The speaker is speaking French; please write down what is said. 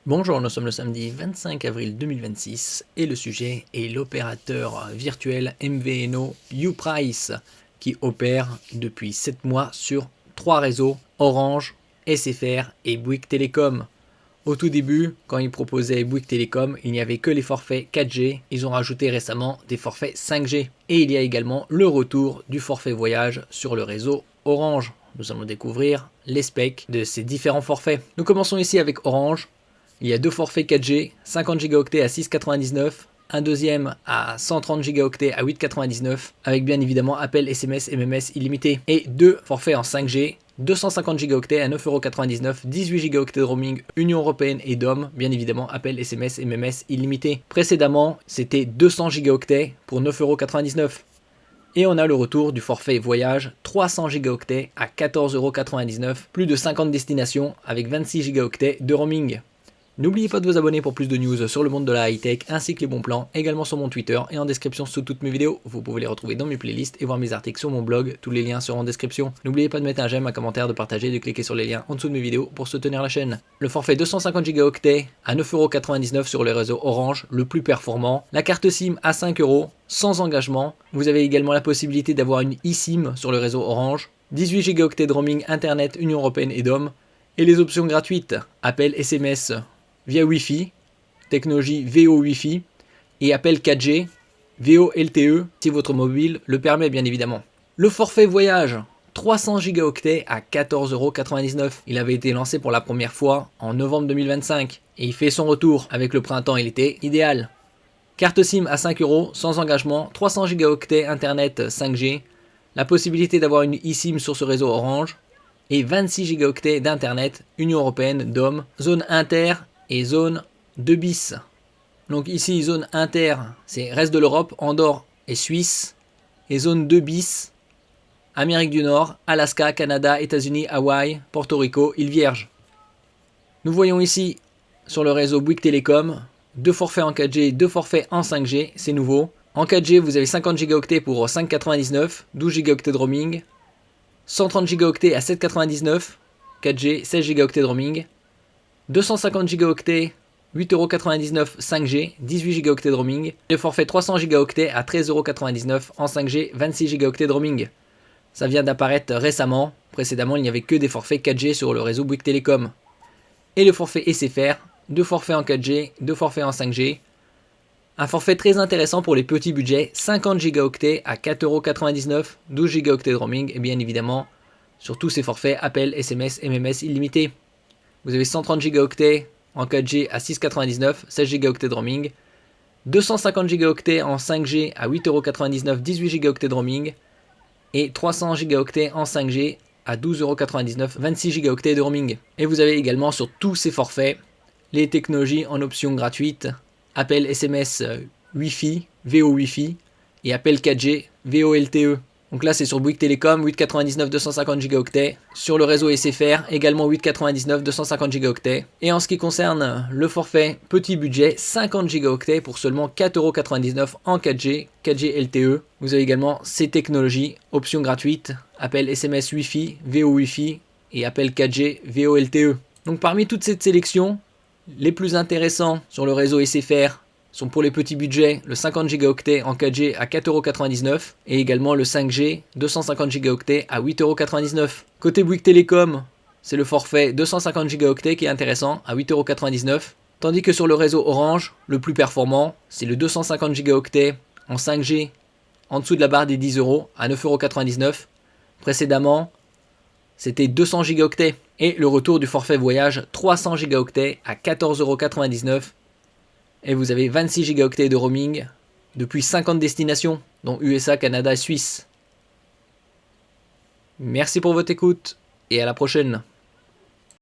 Bonjour, nous sommes le samedi 25 avril 2026 et le sujet est l'opérateur virtuel MVNO Uprice qui opère depuis 7 mois sur 3 réseaux, Orange, SFR et Bouygues Télécom. Au tout début, quand ils proposaient Bouygues Télécom, il n'y avait que les forfaits 4G, ils ont rajouté récemment des forfaits 5G. Et il y a également le retour du forfait voyage sur le réseau Orange. Nous allons découvrir les specs de ces différents forfaits. Nous commençons ici avec Orange. Il y a deux forfaits 4G, 50 Go à 6,99, un deuxième à 130 Go à 8,99, avec bien évidemment appel SMS et MMS illimité. Et deux forfaits en 5G, 250 Go à 9,99€, 18 Go de roaming Union Européenne et DOM, bien évidemment appel SMS et MMS illimité. Précédemment, c'était 200 Go pour 9,99€. Et on a le retour du forfait voyage 300 Go à 14,99€, plus de 50 destinations avec 26 Go de roaming. N'oubliez pas de vous abonner pour plus de news sur le monde de la high-tech ainsi que les bons plans, également sur mon Twitter et en description sous toutes mes vidéos. Vous pouvez les retrouver dans mes playlists et voir mes articles sur mon blog, tous les liens seront en description. N'oubliez pas de mettre un j'aime, un commentaire, de partager et de cliquer sur les liens en dessous de mes vidéos pour soutenir la chaîne. Le forfait 250 Go à 9,99€ sur le réseau Orange, le plus performant. La carte SIM à 5€, sans engagement. Vous avez également la possibilité d'avoir une eSIM sur le réseau Orange. 18 Go de roaming Internet Union Européenne et DOM. Et les options gratuites, appel SMS via Wi-Fi, technologie VO Wi-Fi et appel 4G, VO LTE si votre mobile le permet bien évidemment. Le forfait voyage, 300 Go à 14,99€. Il avait été lancé pour la première fois en novembre 2025 et il fait son retour avec le printemps et l'été idéal. Carte SIM à 5€, sans engagement, 300 Go Internet 5G, la possibilité d'avoir une eSIM sur ce réseau Orange et 26 Go d'Internet Union Européenne DOM, zone inter et zone 2 bis. Donc ici zone inter c'est reste de l'Europe, Andorre et Suisse, et zone 2 bis, Amérique du Nord, Alaska, Canada, États-Unis, Hawaï, Porto Rico, îles Vierges. Nous voyons ici sur le réseau Bouygues Télécom, deux forfaits en 4G, deux forfaits en 5G, c'est nouveau. En 4G vous avez 50 Go pour 5,99, 12 Go de roaming, 130 Go à 7,99, 4G, 16 Go de roaming, 250 Go 8,99€ 5G, 18 Go de roaming. Le forfait 300 Go à 13,99€ en 5G, 26 Go de roaming. Ça vient d'apparaître récemment. Précédemment, il n'y avait que des forfaits 4G sur le réseau Bouygues Télécom. Et le forfait SFR, deux forfaits en 4G, deux forfaits en 5G. Un forfait très intéressant pour les petits budgets, 50 Go à 4,99€, 12 Go de roaming et bien évidemment, sur tous ces forfaits, appel, SMS, MMS illimité. Vous avez 130 Go en 4G à 6,99€, 16 Go de roaming, 250 Go en 5G à 8,99€, 18 Go de roaming, et 300 Go en 5G à 12,99€, 26 Go de roaming. Et vous avez également sur tous ces forfaits les technologies en option gratuite, appel SMS Wi-Fi, VO Wi-Fi, et appel 4G, VO LTE. Donc là c'est sur Bouygues Télécom, 8,99 250 Go. Sur le réseau SFR, également 8,99 250 Go. Et en ce qui concerne le forfait petit budget, 50 Go pour seulement 4,99€ en 4G, 4G LTE. Vous avez également ces technologies, options gratuites, appel SMS Wi-Fi, VO Wi-Fi et appel 4G, VO LTE. Donc parmi toute cette sélection, les plus intéressants sur le réseau SFR sont pour les petits budgets le 50 Go en 4G à 4,99€ et également le 5G 250 Go à 8,99€. Côté Bouygues Télécom, c'est le forfait 250 Go qui est intéressant à 8,99€. Tandis que sur le réseau Orange, le plus performant, c'est le 250 Go en 5G en dessous de la barre des 10€ à 9,99€. Précédemment, c'était 200 Go et le retour du forfait voyage 300 Go à 14,99€. Et vous avez 26 Go de roaming depuis 50 destinations, dont USA, Canada et Suisse. Merci pour votre écoute et à la prochaine.